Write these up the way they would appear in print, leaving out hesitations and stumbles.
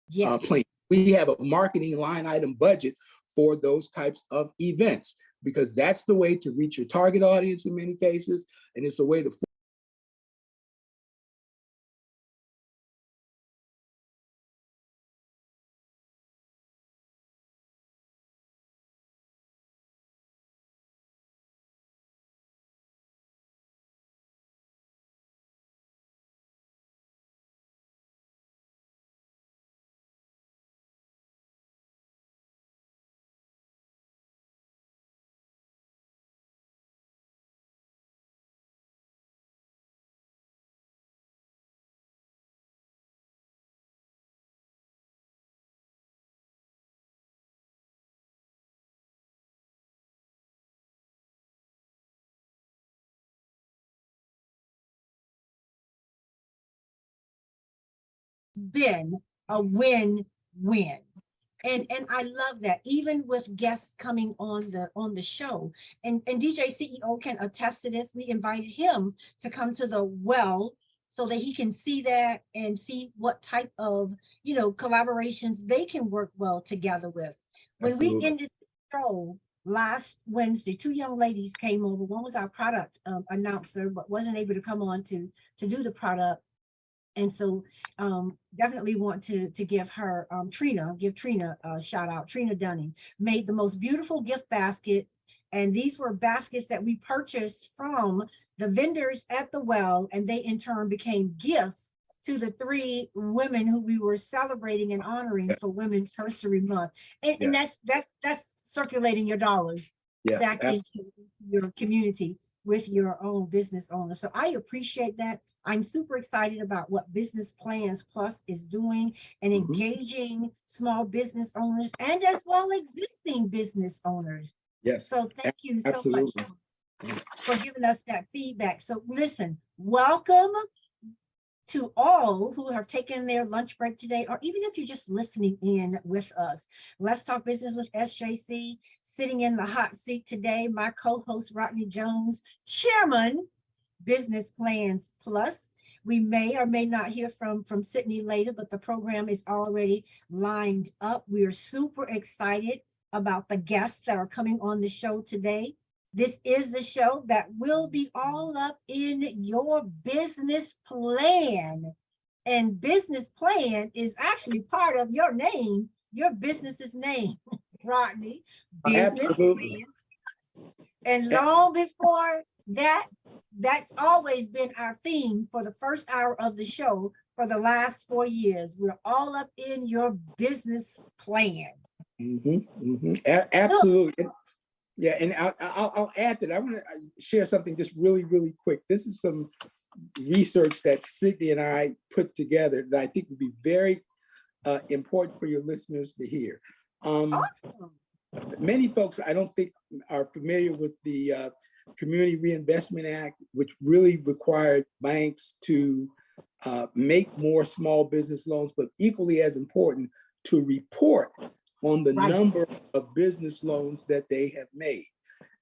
Yes. plan. We have a marketing line item budget for those types of events, because that's the way to reach your target audience in many cases, and it's a way to been a win-win. And I love that, even with guests coming on the show. And DJ CEO can attest to this. We invited him to come to the well so that he can see that and see what type of, collaborations they can work well together with. When Absolutely. we ended the show last Wednesday, two young ladies came over. One was our product announcer, but wasn't able to come on to do the product. And so definitely want to give her, give Trina a shout out. Trina Dunning made the most beautiful gift baskets. And these were baskets that we purchased from the vendors at the well. And they in turn became gifts to the three women who we were celebrating and honoring for Women's History Month. And that's circulating your dollars back into your community with your own business owner. So I appreciate that. I'm super excited about what Business Plans Plus is doing and engaging small business owners and as well existing business owners. Yes. So thank you so much for giving us that feedback. So listen, welcome to all who have taken their lunch break today, or even if you're just listening in with us. Let's Talk Business with SJC. Sitting in the hot seat today, my co-host Rodney Jones, Chairman, Business Plans Plus. We may or may not hear from Sydney later, but the program is already lined up. We are super excited about the guests that are coming on the show today. This is a show that will be all up in your business plan. And business plan is actually part of your name, your business's name, Rodney. Business plan. And long before that, that's always been our theme for the first hour of the show for the last 4 years. We're all up in your business plan. Absolutely. Yeah, and I'll add that. I want to share something just really, really quick. This is some research that Sydney and I put together that I think would be very important for your listeners to hear. Awesome. Many folks, I don't think, are familiar with the Community Reinvestment Act, which really required banks to make more small business loans, but equally as important, to report on the number of business loans that they have made.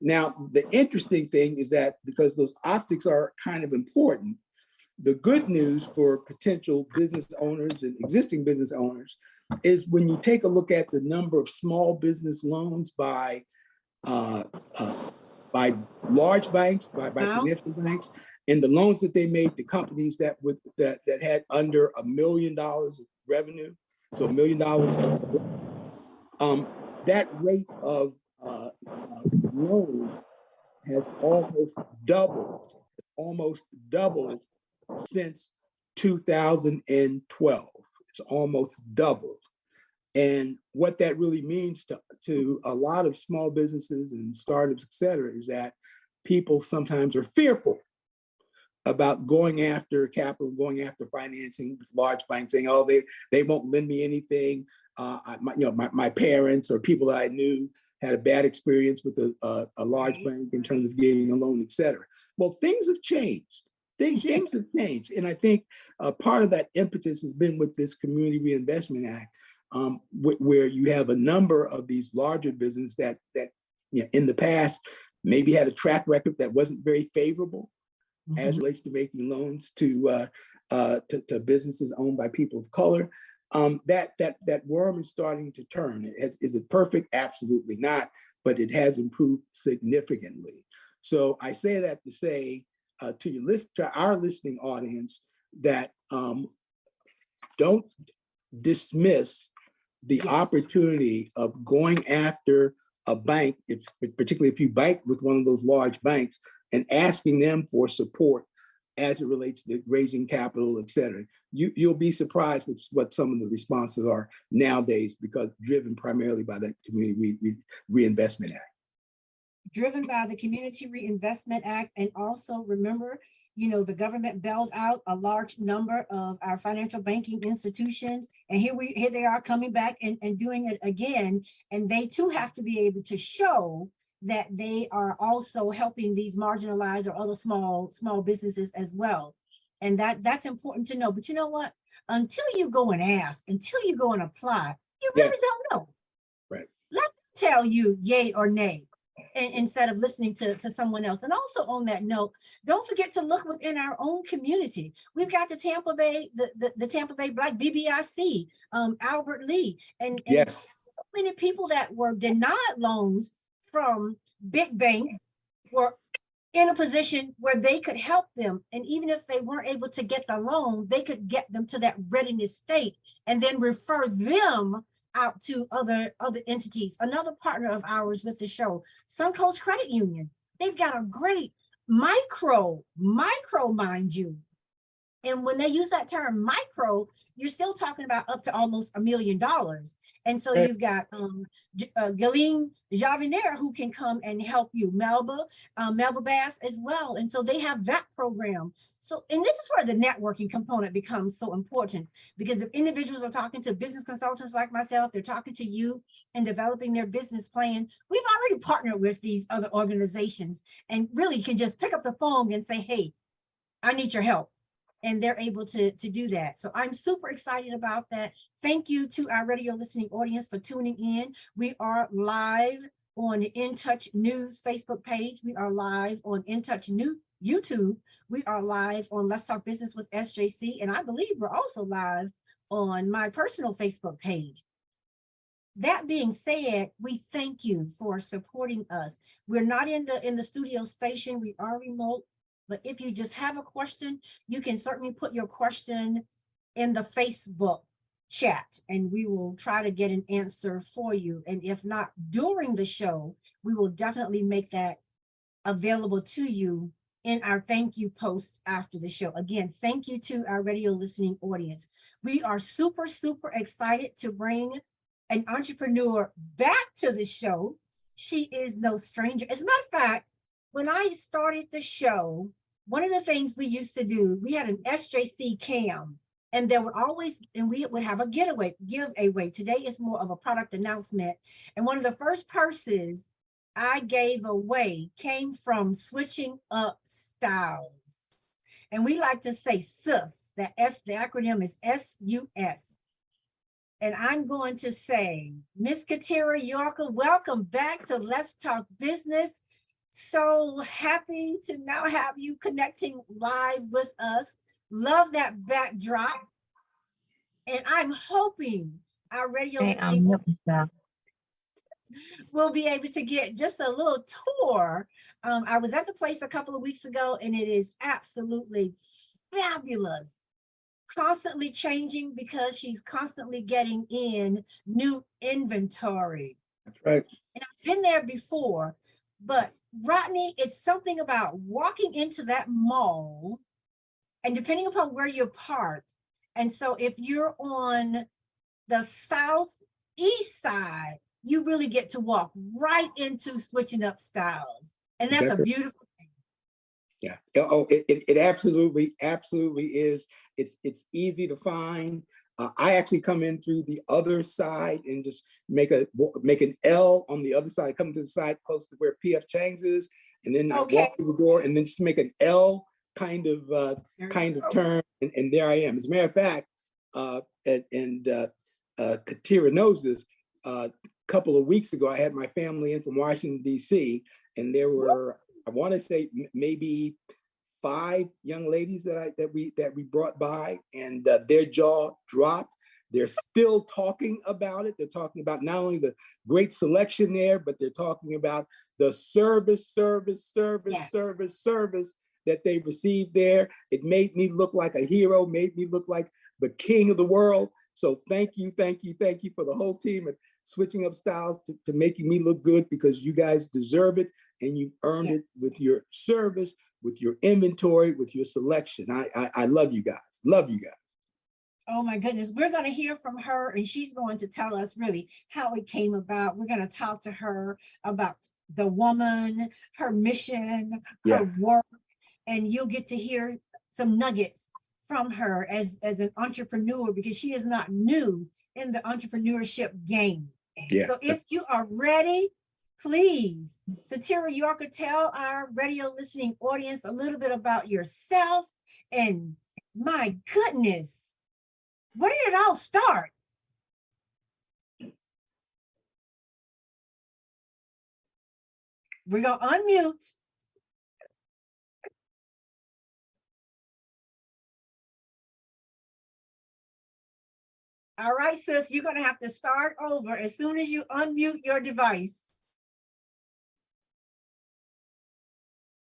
Now, the interesting thing is that because those optics are kind of important, the good news for potential business owners and existing business owners is when you take a look at the number of small business loans by large banks, by significant banks, and the loans that they made to companies that had under $1 million of revenue, so $1 million that rate of loans has almost doubled since 2012. It's almost doubled. And what that really means to a lot of small businesses and startups, et cetera, is that people sometimes are fearful about going after capital, going after financing with large banks, saying, oh, they won't lend me anything. My parents or people that I knew had a bad experience with a large bank in terms of getting a loan, et cetera. Well, things have changed. Things have changed. And I think part of that impetus has been with this Community Reinvestment Act, where you have a number of these larger businesses that in the past maybe had a track record that wasn't very favorable as it relates to making loans to businesses owned by people of color. that worm is starting to turn. Is it perfect? Absolutely not, but it has improved significantly. So I say that to say to our listening audience that don't dismiss the opportunity of going after a bank, particularly if you bank with one of those large banks, and asking them for support as it relates to raising capital, et cetera. You'll be surprised with what some of the responses are nowadays, because driven primarily by that Community Reinvestment Act. Driven by the Community Reinvestment Act. And also remember, you know, the government bailed out a large number of our financial banking institutions. And here they are coming back and doing it again. And they too have to be able to show that they are also helping these marginalized or other small businesses as well. And that's important to know. But you know what? Until you go and ask, until you go and apply, you really don't know. Right. Let them tell you yay or nay, instead of listening to someone else. And also on that note, don't forget to look within our own community. We've got the Tampa Bay, the Tampa Bay Black BBIC, Albert Lee, and so many people that were denied loans from big banks were in a position where they could help them. And even if they weren't able to get the loan, they could get them to that readiness state and then refer them out to other entities. Another partner of ours with the show, Suncoast Credit Union. They've got a great micro, mind you. And when they use that term micro, you're still talking about up to almost $1 million. And so you've got Galeen Javiner, who can come and help you, Melba Bass as well. And so they have that program. So, and this is where the networking component becomes so important, because if individuals are talking to business consultants like myself, they're talking to you and developing their business plan, we've already partnered with these other organizations and really can just pick up the phone and say, hey, I need your help. And they're able to do that. So I'm super excited about that. Thank you to our radio listening audience for tuning in. We are live on the In Touch News Facebook page. We are live on In Touch New YouTube. We are live on Let's Talk Business with SJC. And I believe we're also live on my personal Facebook page. That being said, we thank you for supporting us. We're not in the studio station. We are remote. But if you just have a question, you can certainly put your question in the Facebook chat and we will try to get an answer for you. And if not during the show, we will definitely make that available to you in our thank you post after the show. Again, thank you to our radio listening audience. We are super, super excited to bring an entrepreneur back to the show. She is no stranger. As a matter of fact, when I started the show, one of the things we used to do, we had an SJC cam, and there would always, and we would have a giveaway. Today is more of a product announcement. And one of the first purses I gave away came from Switching Up Styles. And we like to say SUS, the acronym is SUS. And I'm going to say, Miss Katira Yorker, welcome back to Let's Talk Business. So happy to now have you connecting live with us. Love that backdrop. And I'm hoping our radio will be able to get just a little tour. I was at the place a couple of weeks ago and it is absolutely fabulous. Constantly changing because she's constantly getting in new inventory. That's right. And I've been there before, but Rodney, it's something about walking into that mall and depending upon where you're parked. And so if you're on the southeast side, you really get to walk right into Switching Up Styles. And that's a beautiful thing. Yeah. Oh, it absolutely is. It's easy to find. I actually come in through the other side and just make an L on the other side, come to the side close to where PF Chang's is, and then I walk through the door and then just make an L kind of turn, and there I am. As a matter of fact, Katira knows this. A couple of weeks ago, I had my family in from Washington D.C., and there were, I want to say, maybe 5 young ladies that we brought by, and their jaw dropped. They're still talking about it. They're talking about not only the great selection there, but they're talking about the service that they received there. It made me look like a hero, made me look like the king of the world. So thank you for the whole team and Switching Up Styles to making me look good, because you guys deserve it and you earned it with your service, with your inventory, with your selection. I love you guys. Love you guys. Oh my goodness, we're going to hear from her, and she's going to tell us really how it came about. We're going to talk to her about the woman, her mission, her work, and you'll get to hear some nuggets from her as an entrepreneur, because she is not new in the entrepreneurship game. So if you are ready, please, Satira Yorker, tell our radio listening audience a little bit about yourself. And my goodness, where did it all start? We're going to unmute. All right, sis, you're going to have to start over as soon as you unmute your device.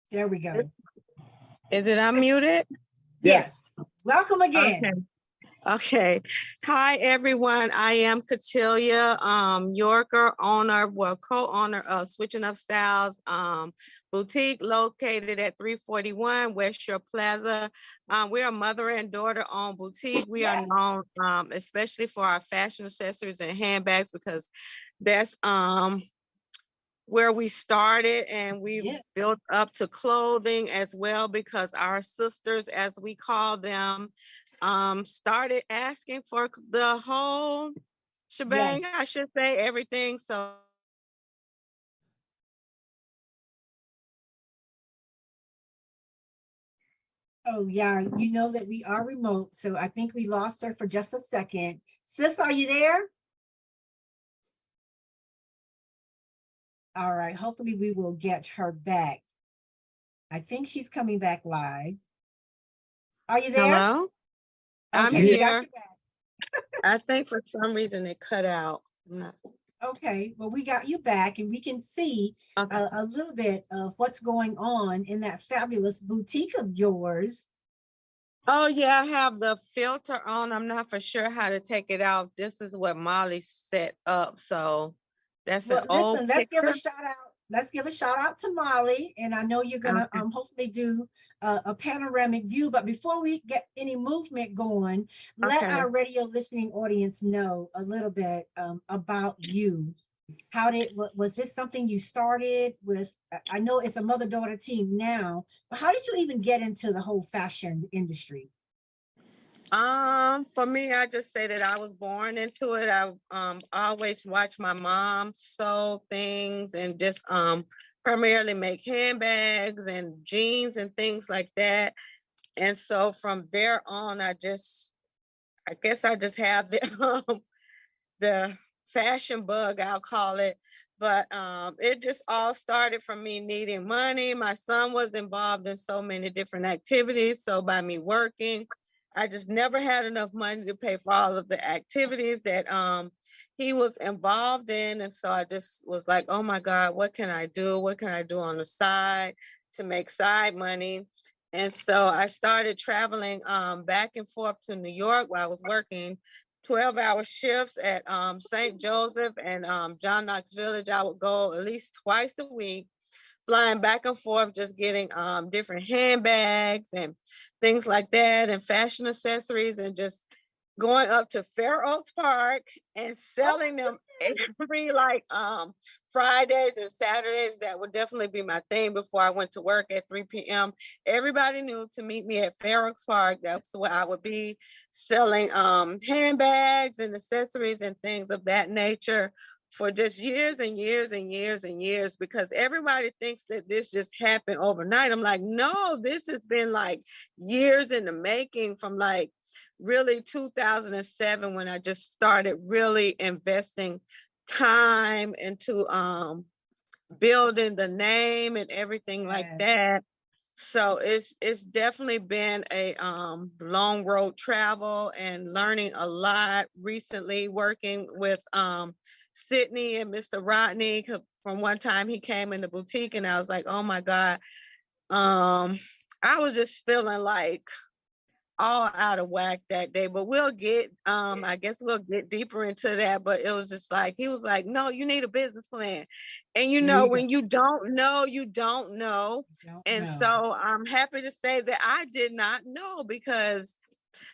There we go. Is it unmuted? Yes. Welcome again. Okay. Hi, everyone. I am Catilia Yorker, co-owner of Switching Up Styles boutique located at 341 West Shore Plaza. We're a mother and daughter-owned boutique. We are known especially for our fashion accessories and handbags, because that's where we started, and we built up to clothing as well, because our sisters, as we call them, started asking for the whole shebang, I should say, everything. So oh yeah, you know that we are remote, so I think we lost her for just a second. Sis, are you there? All right, hopefully we will get her back. I think she's coming back live. Are you there? Hello? Okay, I'm here. I think for some reason it cut out. Okay, well, we got you back, and we can see a little bit of what's going on in that fabulous boutique of yours. Oh yeah, I have the filter on. I'm not for sure how to take it off. This is what Molly set up. So that's an old picture. Let's give a shout out. Let's give a shout out to Molly, and I know you're gonna hopefully do a panoramic view. But before we get any movement going, let our radio listening audience know a little bit about you. Was this something you started with? I know it's a mother-daughter team now, but how did you even get into the whole fashion industry? For me, I just say that I was born into it. I always watched my mom sew things and just primarily make handbags and jeans and things like that. And so from there on, I guess I just have the fashion bug, I'll call it. But it just all started from me needing money. My son was involved in so many different activities. So by me working, I just never had enough money to pay for all of the activities that he was involved in. And so I just was like, oh my God, what can I do? What can I do on the side to make side money? And so I started traveling back and forth to New York while I was working 12-hour shifts at St. Joseph and John Knox Village. I would go at least twice a week, flying back and forth, just getting different handbags and things like that, and fashion accessories, and just going up to Fair Oaks Park and selling them every Fridays and Saturdays. That would definitely be my thing before I went to work at 3 p.m. Everybody knew to meet me at Fair Oaks Park. That's where I would be selling handbags and accessories and things of that nature for just years and years and years and years, because everybody thinks that this just happened overnight. I'm like, no, this has been like years in the making, from like really 2007, when I just started really investing time into building the name and everything like that. So it's definitely been a long road travel and learning a lot recently, working with Sydney and Mr. Rodney. 'Cause from one time he came in the boutique and I was like, oh my God. I was just feeling like all out of whack that day, but we'll get I guess we'll get deeper into that. But it was just like he was like, no, you need a business plan. And you There know, you go. when you don't know, you don't know. Don't And know. so I'm happy to say that I did not know, because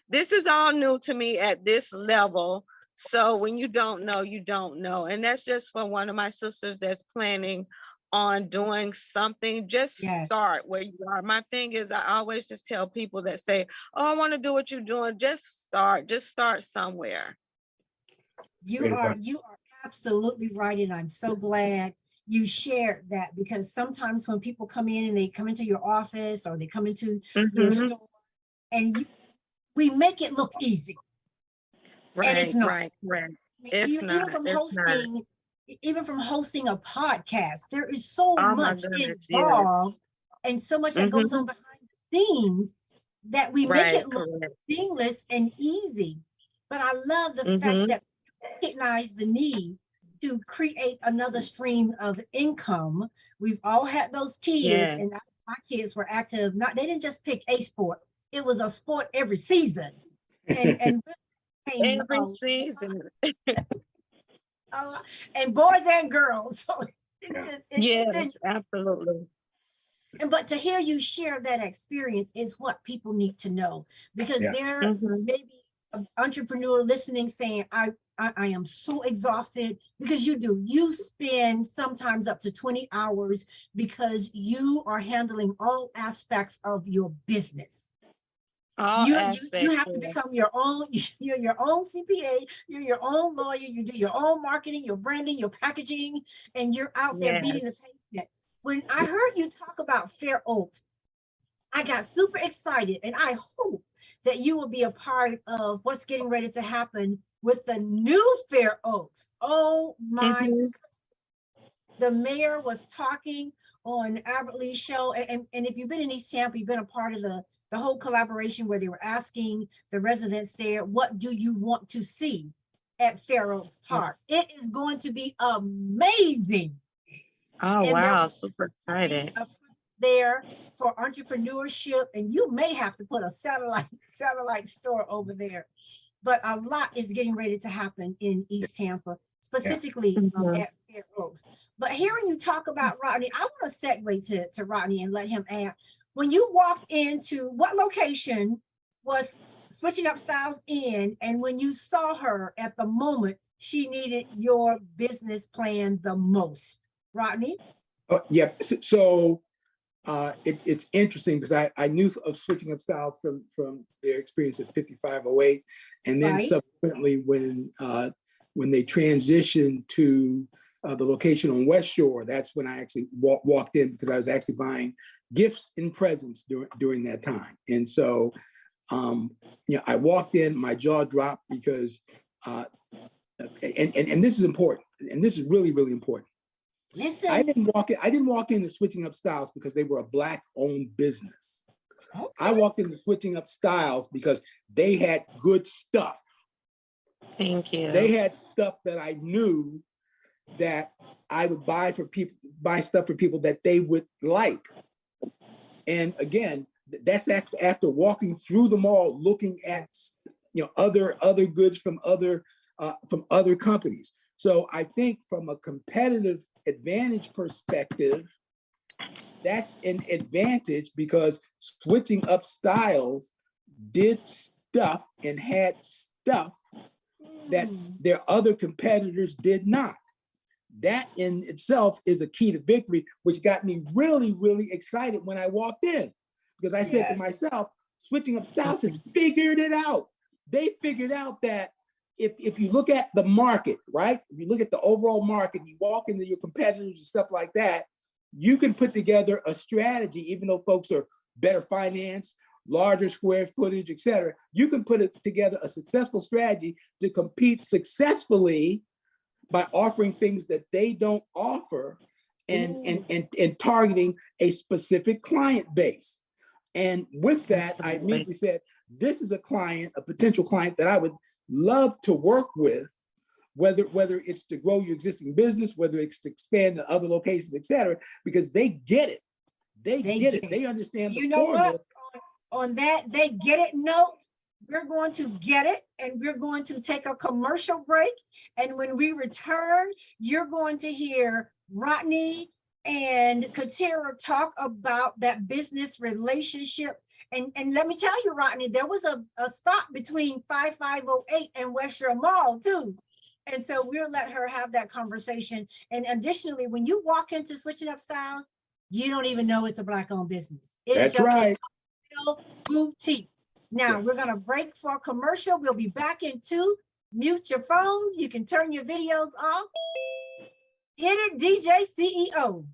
this is all new to me at this level. So when you don't know, you don't know. And that's just for one of my sisters that's planning on doing something. Just Yes. start where you are. My thing is, I always just tell people that say, oh, I want to do what you're doing. Just start somewhere. You are absolutely right, and I'm so glad you shared that, because sometimes when people come in and they come into your office or they come into your store, and we make it look easy, and it's not. Right. I mean, It's even not. from It's not. hosting a podcast, there is so Oh my much goodness, yes. involved and so much that goes on behind the scenes that we make Right, it look correct. seamless and easy. But I love the fact that you recognize the need to create another stream of income. We've all had those kids, Yes. and my kids were active. They didn't just pick a sport; it was a sport every season, and came Every season. and boys and girls. So it's just Yes, absolutely. but to hear you share that experience is what people need to know, because there may be an entrepreneur listening saying, I am so exhausted, because you spend sometimes up to 20 hours because you are handling all aspects of your business. All You aspects, have to yes. become your own, you're your own CPA, you're your own lawyer, you do your own marketing, your branding, your packaging, and you're out there beating the pavement. When I heard you talk about Fair Oaks, I got super excited, and I hope that you will be a part of what's getting ready to happen with the new Fair Oaks. Oh my, the mayor was talking on Albert Lee's show, and if you've been in East Tampa, you've been a part of the whole collaboration where they were asking the residents there, what do you want to see at Fair Oaks Park? It is going to be amazing. Oh, And wow, super excited. There for entrepreneurship, and you may have to put a satellite store over there. But a lot is getting ready to happen in East Tampa, specifically at Fair Oaks. But hearing you talk about Rodney, I want to segue to Rodney and let him add. When you walked into what location was Switching Up Styles in, and when you saw her at the moment she needed your business plan the most, Rodney? Yeah. So it's interesting because I knew of Switching Up Styles from their experience at 5508, and then subsequently when they transitioned to the location on West Shore, that's when I actually walked in, because I was actually buying gifts and presents during that time. And so, I walked in, my jaw dropped, because, and this is important, and this is really, really important. Listen. I didn't walk into Switching Up Styles because they were a Black-owned business. Okay. I walked into Switching Up Styles because they had good stuff. Thank you. They had stuff that I knew that I would buy stuff for people that they would like. And again, that's after walking through the mall, looking at other goods from other companies. So I think from a competitive advantage perspective, that's an advantage, because Switching Up Styles did stuff and had stuff that their other competitors did not. That in itself is a key to victory, which got me really, really excited when I walked in, because I said to myself, Switching Up Styles has figured it out. They figured out that if you look at the market, right? If you look at the overall market, you walk into your competitors and stuff like that, you can put together a strategy, even though folks are better financed, larger square footage, et cetera. You can put together a successful strategy to compete successfully by offering things that they don't offer, and targeting a specific client base. And with that, I immediately said, this is a client, a potential client that I would love to work with, whether it's to grow your existing business, whether it's to expand to other locations, et cetera, because they get it. They get it. They understand the You know formula. what? On that, they get it note, we're going to get it, and we're going to take a commercial break. And when we return, you're going to hear Rodney and Katira talk about that business relationship. And let me tell you, Rodney, there was a stop between 5508 and West Shore Mall too. And so we'll let her have that conversation. And additionally, when you walk into Switching Up Styles, you don't even know it's a Black-owned business. That's right. Boutique. Now Yes. we're going to break for a commercial. We'll be back in 2. Mute your phones. You can turn your videos off. Hit it, DJ CEO.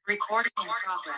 Recording in progress.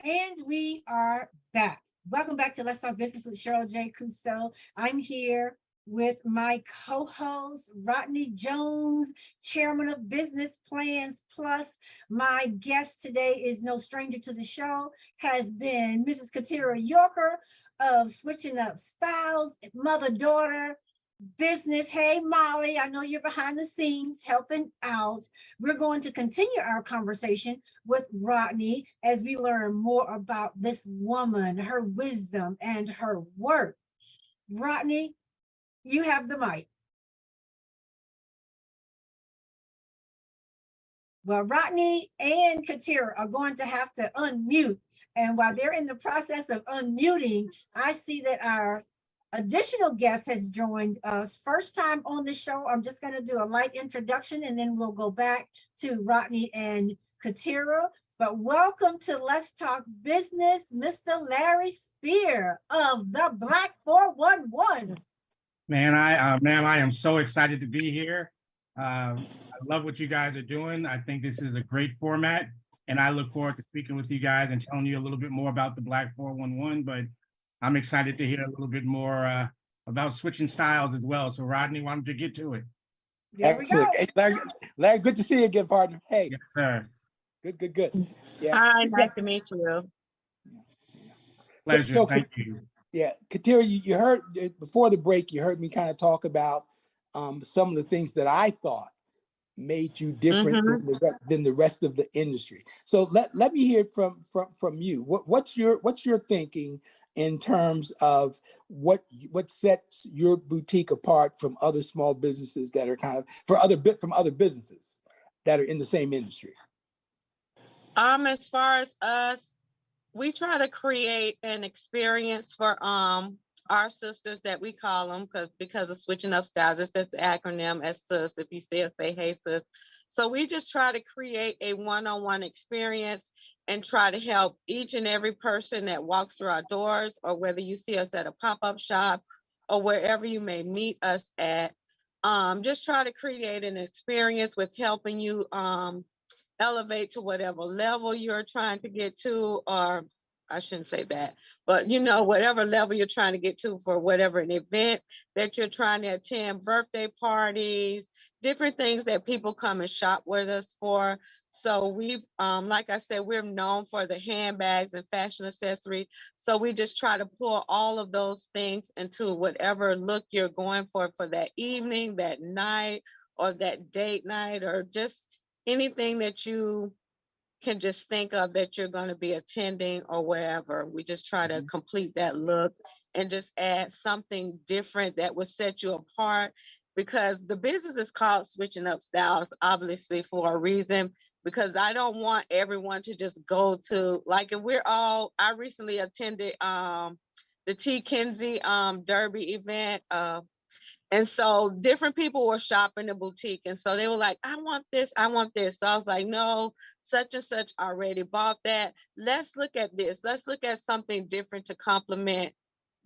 And we are back. Welcome back to Let's Talk Business with Sherryl J. Cusseaux. I'm here with my co-host, Rodney Jones, chairman of Business Plans Plus. My guest today is no stranger to the show, has been Mrs. Katira Yorker of Switching Up Styles, mother-daughter, business. Hey, Molly, I know you're behind the scenes helping out. We're going to continue our conversation with Rodney as we learn more about this woman, her wisdom, and her work. Rodney, you have the mic. Well, Rodney and Katira are going to have to unmute. And while they're in the process of unmuting, I see that our additional guest has joined us. First time on the show. I'm just going to do a light introduction and then we'll go back to Rodney and Katira. But welcome to Let's Talk Business, Mr. Larry Spear of the Black 411. Man, I am so excited to be here. I love what you guys are doing. I think this is a great format. And I look forward to speaking with you guys and telling you a little bit more about the Black 411, but I'm excited to hear a little bit more about switching styles as well. So Rodney, why don't you get to it? There we Excellent. go. Hey, Larry, good to see you again, partner. Hey, Yes, sir. good. Yeah. Hi, So, nice to meet you. Pleasure. so Thank you. yeah, Katira, you heard before the break, you heard me kind of talk about some of the things that I thought made you different than the rest of the industry. So let me hear from you. What's your thinking in terms of what sets your boutique apart from other small businesses that are kind of from other businesses that are in the same industry? As far as us, we try to create an experience for our sisters that we call them because of switching up styles. It's just the acronym as sis. If you see it, say hey sis. So we just try to create a one-on-one experience and try to help each and every person that walks through our doors, or whether you see us at a pop-up shop or wherever you may meet us at. Just try to create an experience with helping you elevate to whatever level you're trying to get to, or I shouldn't say that, but whatever level you're trying to get to for whatever an event that you're trying to attend, birthday parties, different things that people come and shop with us for. So we've, like I said, we're known for the handbags and fashion accessories. So we just try to pull all of those things into whatever look you're going for that evening, that night, or that date night, or just anything that you can just think of that you're going to be attending or wherever. We just try to complete that look and just add something different that would set you apart, because the business is called Switching Up Styles, obviously for a reason, because I don't want everyone to just go to, like, if I recently attended the T. Kinsey Derby event, and so different people were shopping the boutique. And so they were like, I want this, I want this. So I was like, no, such and such already bought that. Let's look at this. Let's look at something different to complement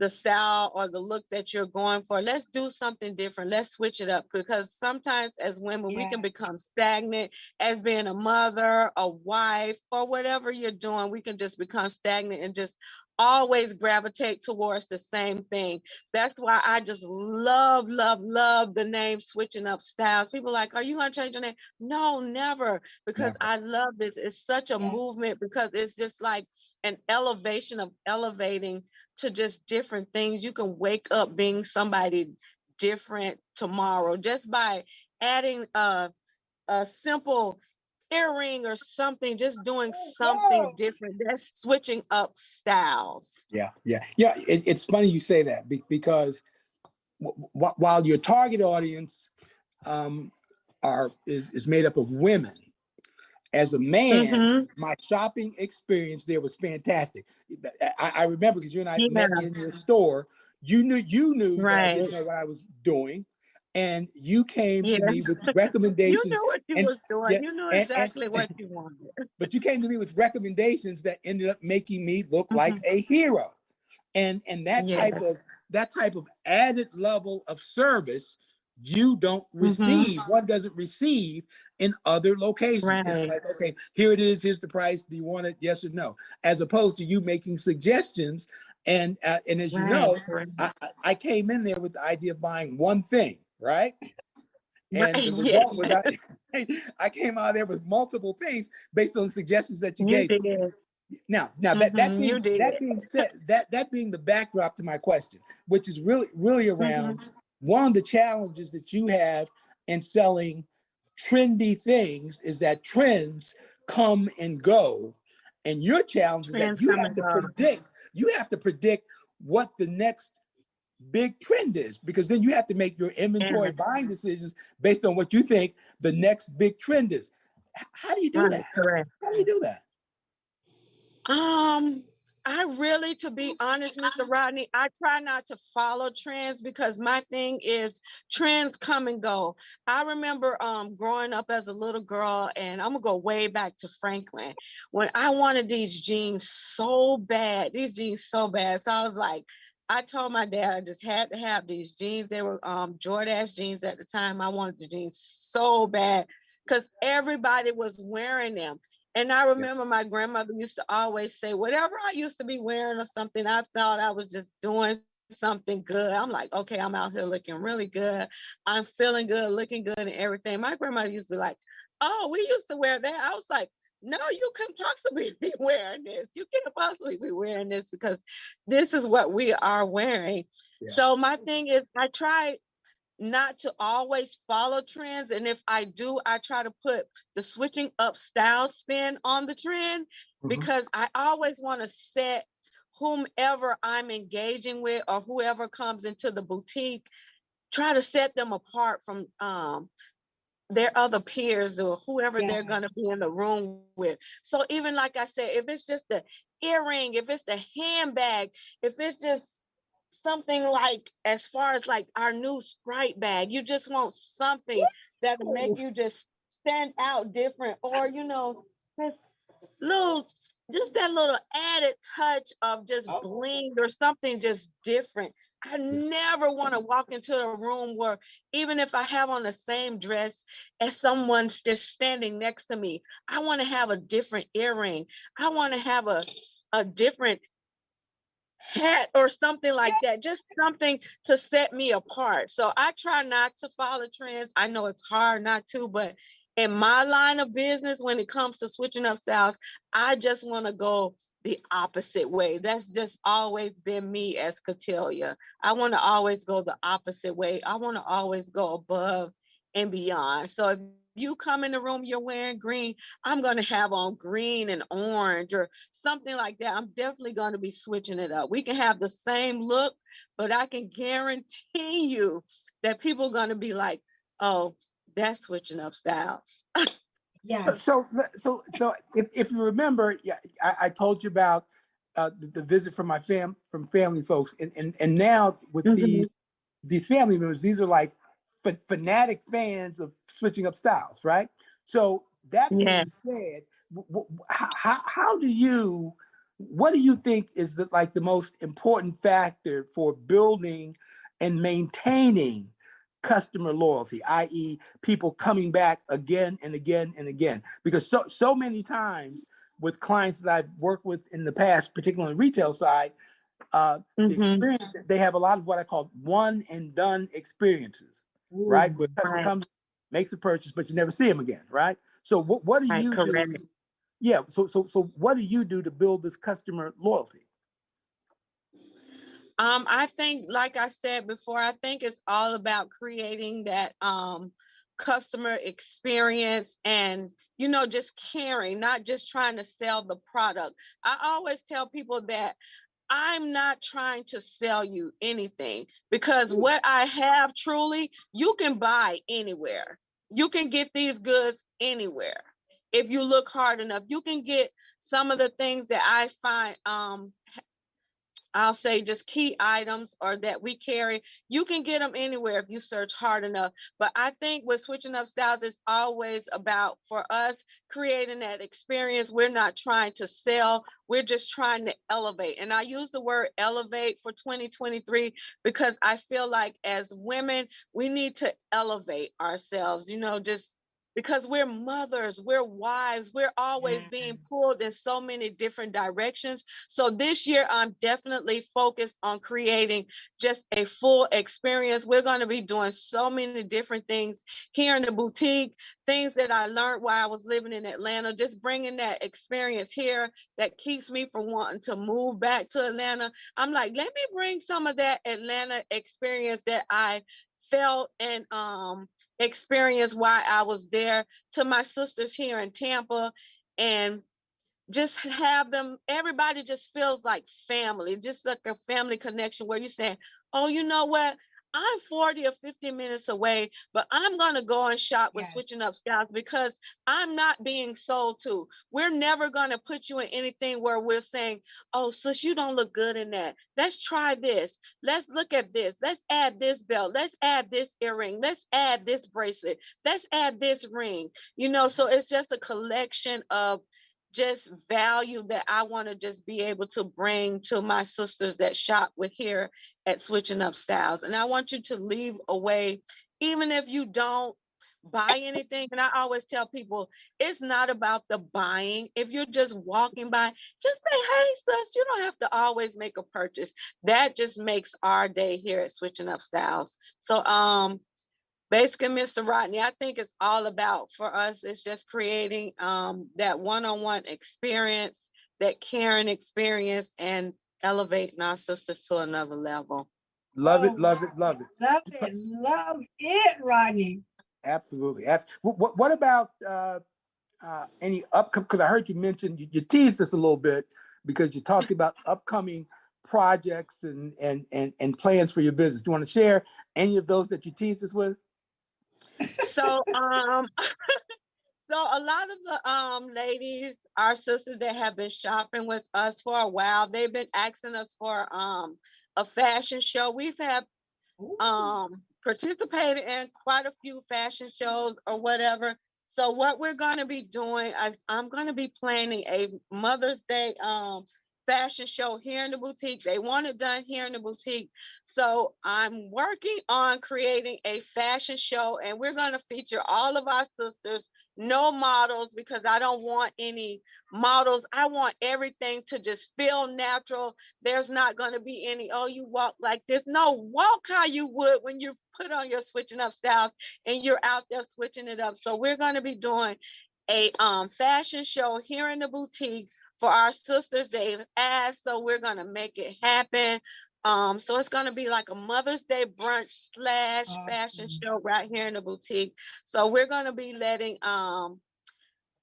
the style or the look that you're going for. Let's do something different. Let's switch it up, because sometimes as women, we can become stagnant as being a mother, a wife, or whatever you're doing. We can just become stagnant and just always gravitate towards the same thing. That's why I just love the name Switching Up Styles. People are like, are you going to change your name? No, never, because I love this. It's such a movement, because it's just like an elevation of elevating to just different things. You can wake up being somebody different tomorrow just by adding a simple earring or something, just doing something different. That's switching up styles. Yeah. It's funny you say that because while your target audience is made up of women, as a man, my shopping experience there was fantastic. I remember, because you and I met in your store. You knew that I didn't know what I was doing, and you came to me with recommendations. You knew what you was doing. You knew exactly what you wanted. But you came to me with recommendations that ended up making me look like a hero, and that type of added level of service you don't receive. One doesn't receive in other locations. It's like, okay, here it is. Here's the price. Do you want it? Yes or no? As opposed to you making suggestions. And as you know, I came in there with the idea of buying one thing, right? And the result was I came out of there with multiple things based on the suggestions that you gave. Now that being said, that being the backdrop to my question, which is really around one of the challenges that you have in selling trendy things is that trends come and go, and your challenge is that you have to predict what the next big trend is, because then you have to make your inventory buying decisions based on what you think the next big trend is. How do you do that? How do you do that? I really, to be honest, Mr. Rodney, I try not to follow trends, because my thing is trends come and go. I remember growing up as a little girl, and I'm gonna go way back to Franklin, when I wanted these jeans so bad. So I was like, I told my dad I just had to have these jeans. They were Jordache jeans at the time. I wanted the jeans so bad because everybody was wearing them. And I remember my grandmother used to always say, whatever I used to be wearing or something, I thought I was just doing something good. I'm like, okay, I'm out here looking really good. I'm feeling good, looking good and everything. My grandmother used to be like, oh, we used to wear that. I was like, no, you couldn't possibly be wearing this. You can't possibly be wearing this because this is what we are wearing. Yeah. So my thing is, I try not to always follow trends. And if I do, I try to put the switching up style spin on the trend because I always want to set whomever I'm engaging with or whoever comes into the boutique, try to set them apart from their other peers or whoever they're going to be in the room with. So even like I said, if it's just the earring, if it's the handbag, if it's just something like as far as like our new Sprite bag, you just want something that'll make you just stand out different, or just little, just that little added touch of just bling or something just different. I never want to walk into a room where even if I have on the same dress as someone's just standing next to me, I want to have a different earring. I want to have a different hat or something like that, just something to set me apart. So I try not to follow trends. I know it's hard not to, but in my line of business, when it comes to switching up styles, I just want to go the opposite way. That's just always been me as Catellia. I want to always go the opposite way. I want to always go above and beyond. So if you come in the room, you're wearing green, I'm going to have on green and orange or something like that. I'm definitely going to be switching it up. We can have the same look, but I can guarantee you that people are going to be like, oh, that's switching up styles. Yes. So if you remember, yeah, I told you about the visit from from family folks, and now with these family members, these are like fanatic fans of switching up styles, right? So that being said, how do you, what do you think is the most important factor for building and maintaining customer loyalty, i.e., people coming back again and again and again? Because so many times with clients that I've worked with in the past, particularly on the retail side, the experience, they have a lot of what I call one and done experiences, right? Where the customer comes, makes a purchase, but you never see them again, right? So what do you do? Yeah. So what do you do to build this customer loyalty? I think, like I said before, I think it's all about creating that customer experience and, just caring, not just trying to sell the product. I always tell people that I'm not trying to sell you anything because what I have truly, you can buy anywhere. You can get these goods anywhere. If you look hard enough, you can get some of the things that I find I'll say just key items or that we carry. You can get them anywhere if you search hard enough. But I think with switching up styles, it's always about, for us, creating that experience. We're not trying to sell. We're just trying to elevate. And I use the word elevate for 2023 because I feel like as women, we need to elevate ourselves, just because we're mothers, we're wives, we're always being pulled in so many different directions. So this year, I'm definitely focused on creating just a full experience. We're going to be doing so many different things here in the boutique, things that I learned while I was living in Atlanta, just bringing that experience here that keeps me from wanting to move back to Atlanta. I'm like, let me bring some of that Atlanta experience that I felt and experience while I was there to my sisters here in Tampa, and just have them, everybody just feels like family, just like a family connection where you're saying, oh, you know what? I'm 40 or 50 minutes away, but I'm going to go and shop with Switching Up Styles because I'm not being sold to. We're never going to put you in anything where we're saying, oh, sis, you don't look good in that. Let's try this. Let's look at this. Let's add this belt. Let's add this earring. Let's add this bracelet. Let's add this ring. So it's just a collection of just value that I want to just be able to bring to my sisters that shop with here at Switching Up Styles. And I want you to leave away, even if you don't buy anything. And I always tell people, it's not about the buying. If you're just walking by, just say, hey, sis, you don't have to always make a purchase. That just makes our day here at Switching Up Styles. So basically, Mr. Rodney, I think it's all about, for us, it's just creating that one-on-one experience, that caring experience, and elevating our sisters to another level. Love it, love it, love it. Love it, love it, Rodney. Absolutely. What about any upcoming? Because I heard you mention, you teased us a little bit because you talked about upcoming projects and plans for your business. Do you want to share any of those that you teased us with? So so a lot of the ladies, our sisters that have been shopping with us for a while, they've been asking us for a fashion show. We've had participated in quite a few fashion shows or whatever. So what we're going to be doing is I'm going to be planning a Mother's Day fashion show here in the boutique. They want it done here in the boutique. So I'm working on creating a fashion show, and we're going to feature all of our sisters, no models, because I don't want any models. I want everything to just feel natural. There's not going to be any, oh, you walk like this. No, walk how you would when you put on your Switching Up Styles and you're out there switching it up. So we're going to be doing a fashion show here in the boutique for our sisters. They've asked, so we're going to make it happen. So it's going to be like a Mother's Day brunch / fashion show right here in the boutique. So we're going to be letting, I'm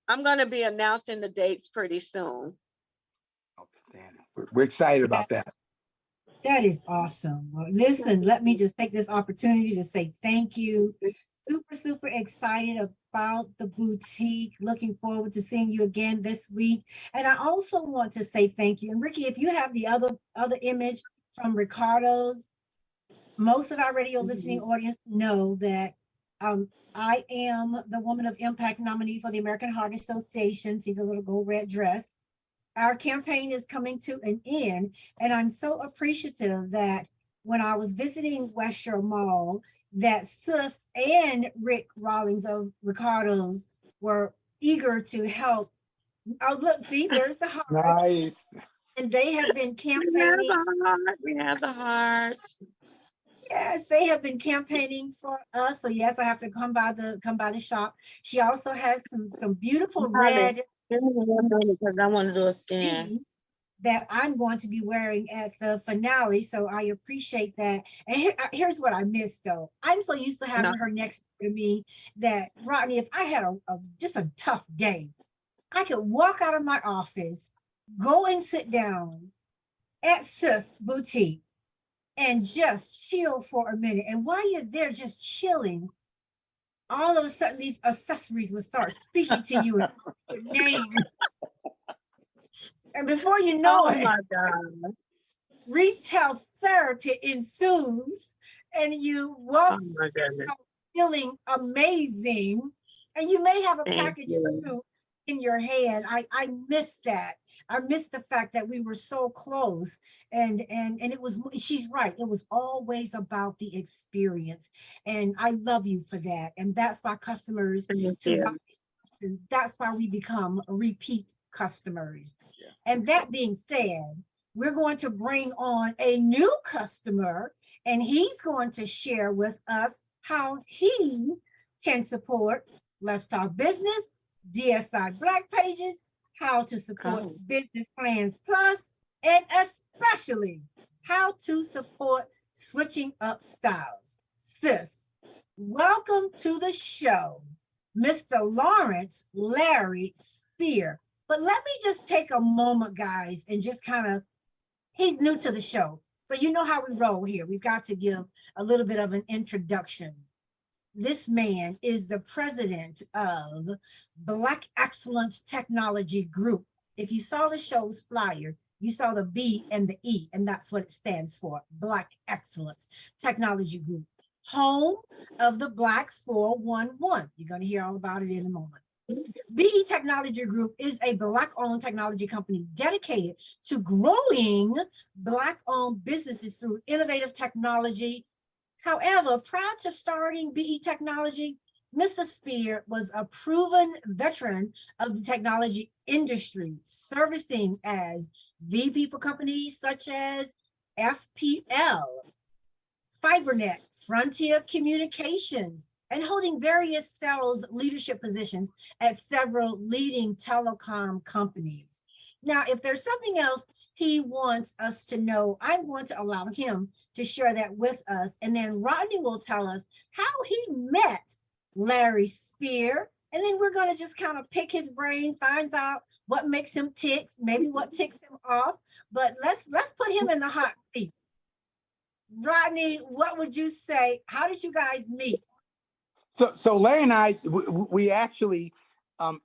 going to be announcing the dates pretty soon. Outstanding. We're excited about that. That is awesome. Well, listen, let me just take this opportunity to say thank you. Super, super excited about the boutique. Looking forward to seeing you again this week. And I also want to say thank you. And Ricky, if you have the other image from Ricardo's, most of our radio listening audience know that I am the Woman of Impact nominee for the American Heart Association. See the little gold red dress. Our campaign is coming to an end, and I'm so appreciative that when I was visiting West Shore Mall, that Sis and Rick Rawlings of Ricardo's were eager to help. Oh, look, see, there's the heart. Nice. And they have been campaigning. We have the heart. Yes, they have been campaigning for us. So yes, I have to come by the shop. She also has some beautiful red because I want to do a scan that I'm going to be wearing at the finale. So I appreciate that. And here's what I missed though. I'm so used to having her next to me that, Rodney, if I had just a tough day, I could walk out of my office, go and sit down at Sis Boutique and just chill for a minute. And while you're there just chilling, all of a sudden these accessories will start speaking to you in your name. And before you know it, my God, retail therapy ensues, and you walk feeling amazing. And you may have a package of food in your hand. I miss that. I miss the fact that we were so close. And it was, she's right. It was always about the experience. And I love you for that. And that's why customers, that's why we become repeat customers. And that being said, we're going to bring on a new customer, and he's going to share with us how he can support Let's Talk Business, DSI Black Pages, how to support Business Plans Plus, and especially how to support Switching Up Styles. Sis, welcome to the show, Mr. Lawrence Larry Spear. But let me just take a moment, guys, and just kind of, he's new to the show. So you know how we roll here. We've got to give a little bit of an introduction. This man is the president of Black Excellence Technology Group. If you saw the show's flyer, you saw the B and the E, and that's what it stands for, Black Excellence Technology Group. Home of the Black 411. You're going to hear all about it in a moment. BE Technology Group is a Black-owned technology company dedicated to growing Black-owned businesses through innovative technology. However, prior to starting BE Technology, Mr. Spear was a proven veteran of the technology industry, servicing as VP for companies such as FPL, FiberNet, Frontier Communications, and holding various sales leadership positions at several leading telecom companies. Now, if there's something else he wants us to know, I'm going to allow him to share that with us. And then Rodney will tell us how he met Larry Spear. And then we're going to just kind of pick his brain, finds out what makes him tick, maybe what ticks him off. But let's put him in the hot seat. Rodney, what would you say? How did you guys meet? So Larry and I, we actually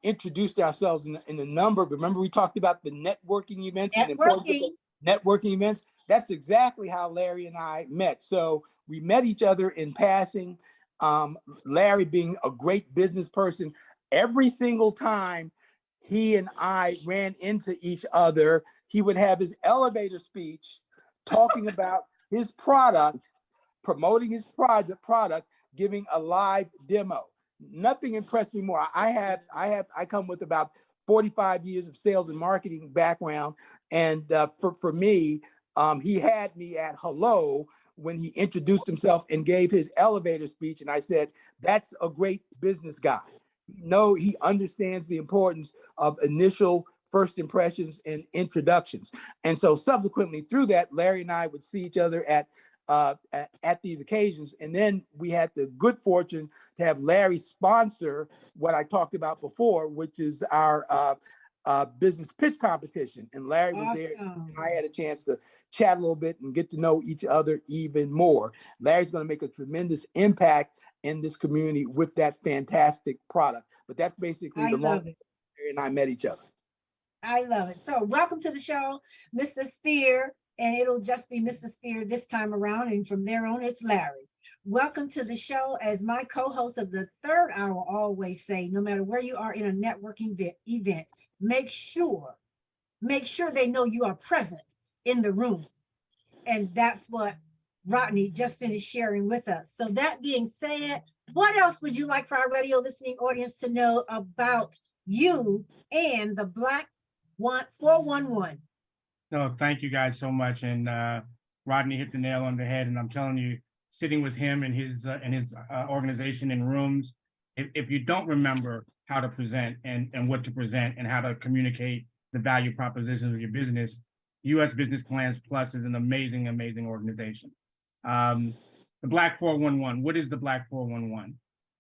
introduced ourselves in a number. Remember, we talked about the networking events and the importance of the networking events. That's exactly how Larry and I met. So we met each other in passing. Larry being a great business person, every single time he and I ran into each other, he would have his elevator speech talking about his product, promoting his product, giving a live demo. Nothing impressed me more. I come with about 45 years of sales and marketing background. And for me, he had me at hello when he introduced himself and gave his elevator speech. And I said, that's a great business guy. He understands the importance of initial first impressions and introductions. And so subsequently through that, Larry and I would see each other at these occasions. And then we had the good fortune to have Larry sponsor what I talked about before, which is our business pitch competition. And Larry was there, and I had a chance to chat a little bit and get to know each other even more. Larry's going to make a tremendous impact in this community with that fantastic product. But that's basically the moment Larry and I met each other. I love it. So welcome to the show, Mr. Spear. And it'll just be Mr. Spear this time around. And from there on, it's Larry. Welcome to the show. As my co-host of the third hour always say, no matter where you are in a networking event, make sure they know you are present in the room. And that's what Rodney just finished sharing with us. So that being said, what else would you like for our radio listening audience to know about you and the Black 411? No, thank you guys so much. And Rodney hit the nail on the head. And I'm telling you, sitting with him and his organization in rooms, if you don't remember how to present and what to present and how to communicate the value propositions of your business, US Business Plans Plus is an amazing, amazing organization. The Black 411, what is the Black 411?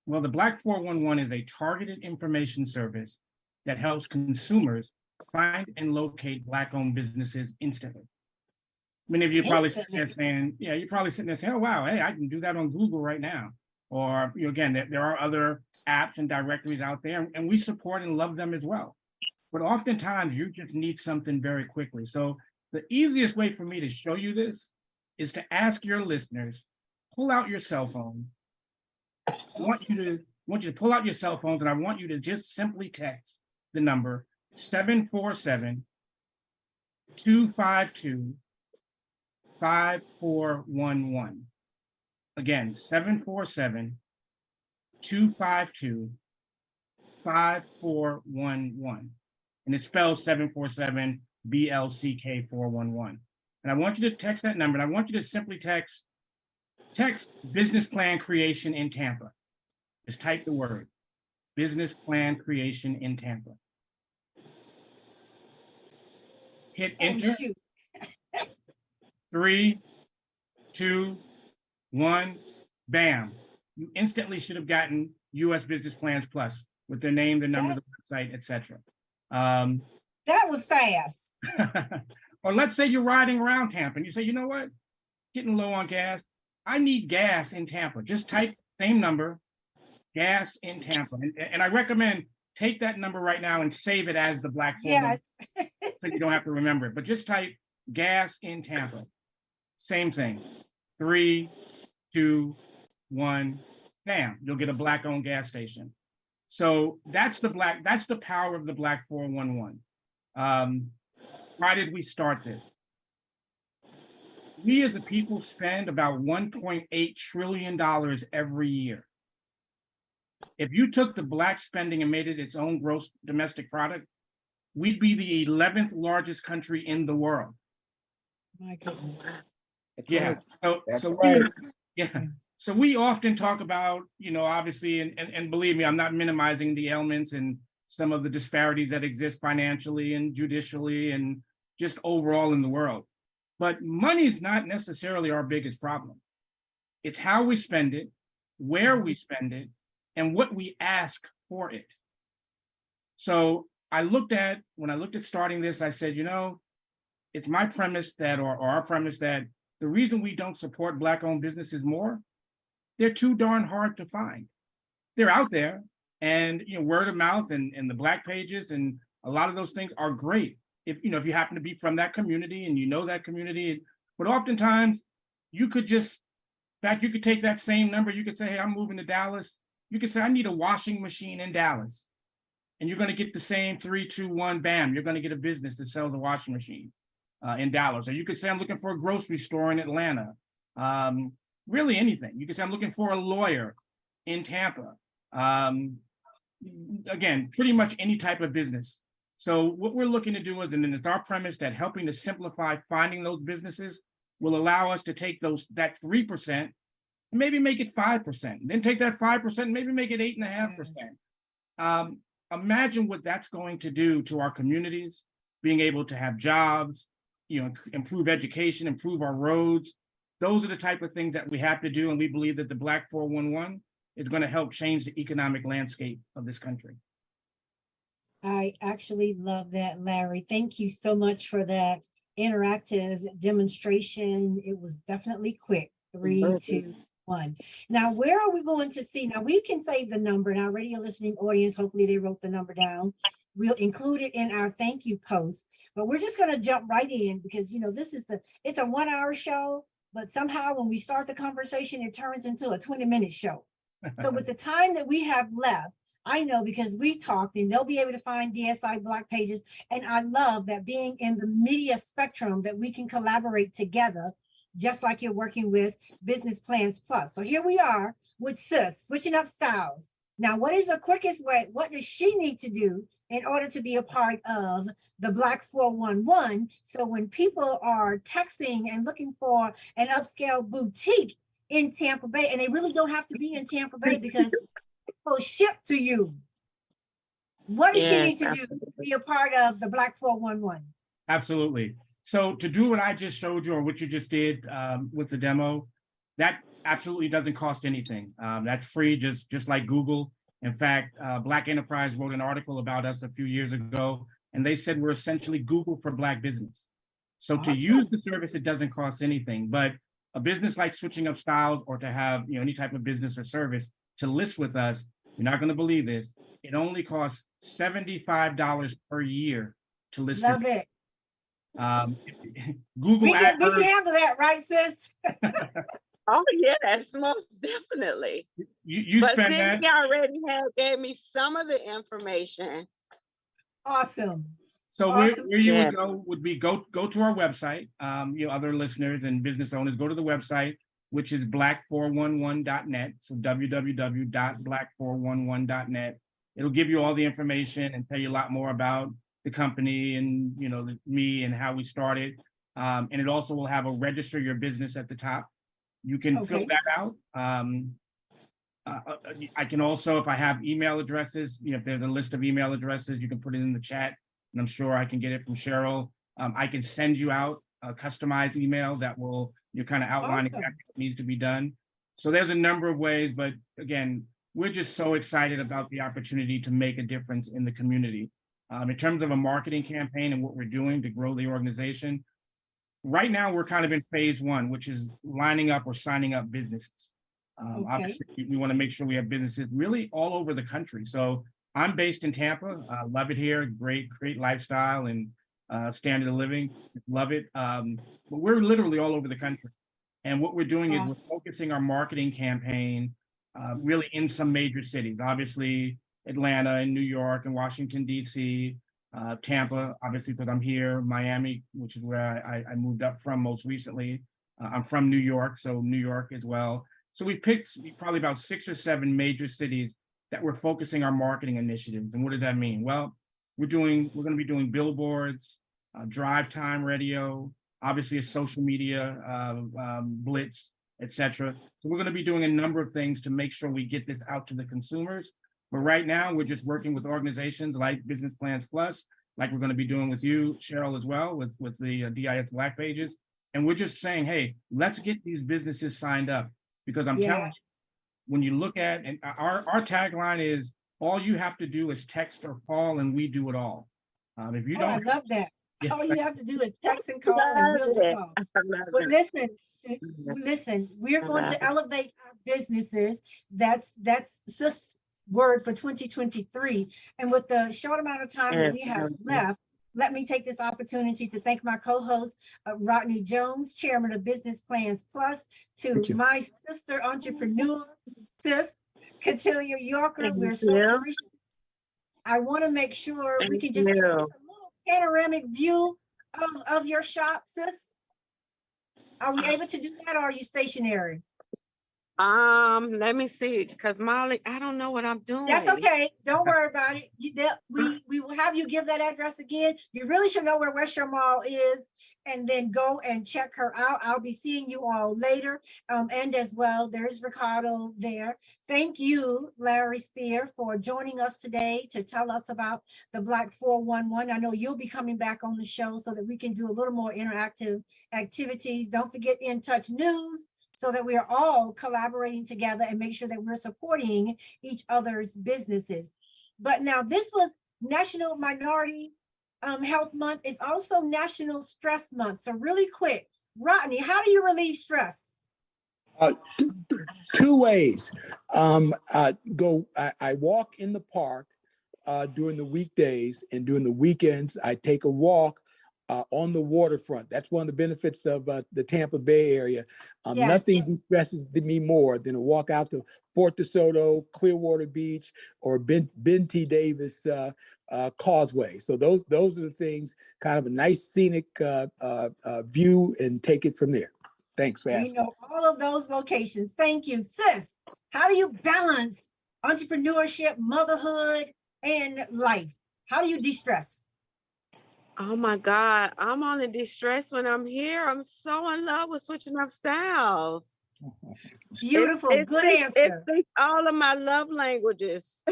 Well, the Black 411 is a targeted information service that helps consumers find and locate Black-owned businesses instantly. Many of you probably sitting there saying, yeah, you're probably sitting there saying, oh, wow, hey, I can do that on Google right now. Or, again, there are other apps and directories out there, and we support and love them as well. But oftentimes, you just need something very quickly. So the easiest way for me to show you this is to ask your listeners, pull out your cell phone. I want you to pull out your cell phones, and I want you to just simply text the number 747-252-5411. Again, 747-252-5411. And it spells 747 BLCK 411. And I want you to text that number, and I want you to simply text business plan creation in Tampa. Just type the word business plan creation in Tampa. Hit enter. 3, 2, 1, bam. You instantly should have gotten US Business Plans Plus with their name, the number, the website, etc. That was fast. Or let's say you're riding around Tampa and you say, you know what? Getting low on gas. I need gas in Tampa. Just type same number, gas in Tampa. And I recommend take that number right now and save it as the Black 411. Yes. So you don't have to remember it. But just type gas in Tampa. Same thing. 3, 2, 1, bam. You'll get a Black-owned gas station. So that's the power of the Black 411. Why did we start this? We as a people spend about $1.8 trillion every year. If you took the Black spending and made it its own gross domestic product, we'd be the 11th largest country in the world. My goodness. That's Yeah. right. So, That's so right. yeah. So we often talk about, obviously, and believe me, I'm not minimizing the ailments and some of the disparities that exist financially and judicially and just overall in the world. But money is not necessarily our biggest problem. It's how we spend it, where we spend it, and what we ask for it. So when I looked at starting this, I said, it's my premise that, or our premise that the reason we don't support Black-owned businesses more, they're too darn hard to find. They're out there, and word of mouth and the Black pages and a lot of those things are great. If you happen to be from that community and that community, but oftentimes you could you could take that same number. You could say, hey, I'm moving to Dallas. You could say, I need a washing machine in Dallas. And you're going to get the same 3, 2, 1, bam. You're going to get a business that sells a washing machine in Dallas. Or you could say, I'm looking for a grocery store in Atlanta. Really anything. You could say, I'm looking for a lawyer in Tampa. Again, pretty much any type of business. So what we're looking to do is, and it's our premise that helping to simplify finding those businesses will allow us to take that 3% and maybe make it 5%. Then take that 5% and maybe make it 8.5%. Imagine what that's going to do to our communities, being able to have jobs, improve education, improve our roads. Those are the type of things that we have to do. And we believe that the Black 411 is going to help change the economic landscape of this country. I actually love that, Larry. Thank you so much for that interactive demonstration. It was definitely quick. 3, 2, 1. Now, where are we going to see? Now, we can save the number in our radio listening audience. Hopefully they wrote the number down. We'll include it in our thank you post, but we're just going to jump right in because, it's a 1-hour show, but somehow when we start the conversation, it turns into a 20-minute show. So with the time that we have left, I know because we talked and they'll be able to find DSI Black pages. And I love that being in the media spectrum that we can collaborate together, just like you're working with Business Plans Plus. So here we are with Sis, switching up styles. Now, what is the quickest way? What does she need to do in order to be a part of the Black 411? So when people are texting and looking for an upscale boutique in Tampa Bay, and they really don't have to be in Tampa Bay because people ship to you. What does she need to do to be a part of the Black 411? Absolutely. So to do what I just showed you or what you just did with the demo, that absolutely doesn't cost anything. That's free, just like Google. In fact, Black Enterprise wrote an article about us a few years ago, and they said we're essentially Google for Black business. So to use the service, it doesn't cost anything. But a business like Switching Up Styles, or to have any type of business or service to list with us, you're not going to believe this. It only costs $75 per year to list. Love it. Google we can handle that, right, sis? Oh yes, most definitely. You but spend since that. you already gave me some of the information. Awesome. So awesome. where you would go would be go to our website. Other listeners and business owners, go to the website, which is black411.net. So www.black411.net. It'll give you all the information and tell you a lot more about the company and me and how we started. And it also will have a register your business at the top. You can fill that out. I can also, if I have email addresses, if there's a list of email addresses, you can put it in the chat, and I'm sure I can get it from Sherryl. I can send you out a customized email that will kind of outline exactly what needs to be done. So there's a number of ways, but again, we're just so excited about the opportunity to make a difference in the community. In terms of a marketing campaign and what we're doing to grow the organization, right now we're kind of in phase 1, which is lining up or signing up businesses. Obviously, we want to make sure we have businesses really all over the country. So I'm based in Tampa. Love it here. Great lifestyle and standard of living. Love it. But we're literally all over the country. And what we're doing is we're focusing our marketing campaign really in some major cities. Obviously, Atlanta and New York and Washington, D.C., Tampa, obviously, because I'm here, Miami, which is where I moved up from most recently. I'm from New York, so New York as well. So we picked probably about 6 or 7 major cities that we're focusing our marketing initiatives. And what does that mean? Well, we're going to be doing billboards, drive time radio, obviously a social media blitz, etc. So we're going to be doing a number of things to make sure we get this out to the consumers. But right now, we're just working with organizations like Business Plans Plus, like we're going to be doing with you, Cheryl, as well, with the DIS Black Pages. And we're just saying, hey, let's get these businesses signed up, because I'm telling you, when you look at, and our tagline is, all you have to do is text or call and we do it all. If you don't, I love that. Yeah. All you have to do is text and call and we'll do it all. But listen, we're going to elevate our businesses. That's just word for 2023. And with the short amount of time that we have left, let me take this opportunity to thank my co-host, Rodney Jones, chairman of Business Plans Plus, to my sister entrepreneur, sis, Catilia Yorker. We're so appreciative. I want to make sure we can just get a little panoramic view of your shop, sis. Are we able to do that, or are you stationary? Let me see, because Molly, I don't know what I'm doing. That's okay. Don't worry about it. We will have you give that address again. You really should know where West Shore Mall is, and then go and check her out. I'll be seeing you all later. And as well, there's Ricardo there. Thank you, Larry Spear, for joining us today to tell us about the Black 411. I know you'll be coming back on the show so that we can do a little more interactive activities. Don't forget In Touch News, so that we are all collaborating together and make sure that we're supporting each other's businesses. But now this was National Minority Health Month. It's also National Stress Month. So really quick, Rodney, how do you relieve stress? Two ways. I walk in the park during the weekdays, and during the weekends, I take a walk on the waterfront. That's one of the benefits of the Tampa Bay area. Nothing distresses me more than a walk out to Fort DeSoto, Clearwater Beach, or Ben T. Davis Causeway. So those are the things, kind of a nice scenic view, and take it from there. Thanks for asking. We know all of those locations. Thank you, sis. How do you balance entrepreneurship, motherhood, and life? How do you de-stress? Oh my God, I'm only distressed when I'm here. I'm so in love with switching up styles. Beautiful, good answer. It speaks all of my love languages.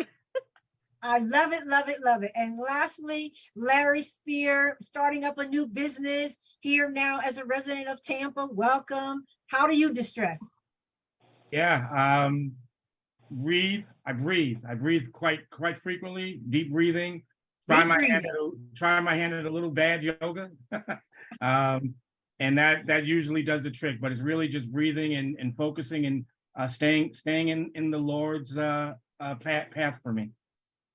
I love it, love it, love it. And lastly, Larry Spear, starting up a new business here now as a resident of Tampa. Welcome. How do you distress? Yeah, breathe. I breathe quite frequently, deep breathing. Try my hand at a little bad yoga. And that usually does the trick, but it's really just breathing and focusing and staying in the Lord's path for me.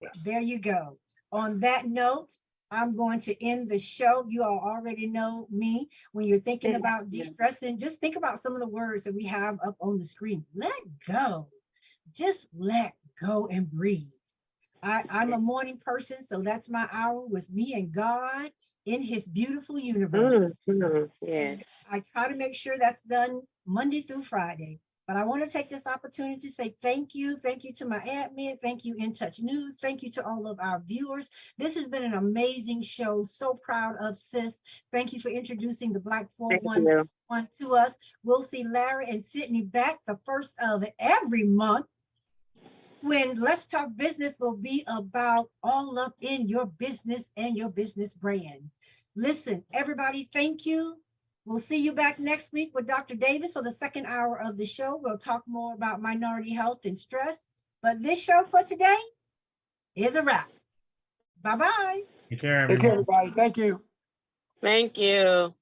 Yes. There you go. On that note, I'm going to end the show. You all already know me. When you're thinking about de-stressing, just think about some of the words that we have up on the screen. Let go. Just let go and breathe. I'm a morning person, so that's my hour with me and God in his beautiful universe. Yes. I try to make sure that's done Monday through Friday. But I want to take this opportunity to say thank you. Thank you to my admin. Thank you, In Touch News. Thank you to all of our viewers. This has been an amazing show. So proud of sis. Thank you for introducing the Black 411 to us. We'll see Larry and Sydney back the first of every month, when Let's Talk Business will be about all up in your business and your business brand. Listen, everybody, thank you. We'll see you back next week with Dr. Davis for the second hour of the show. We'll talk more about minority health and stress. But this show for today is a wrap. Bye-bye. Take care, Take care, everybody. Thank you. Thank you.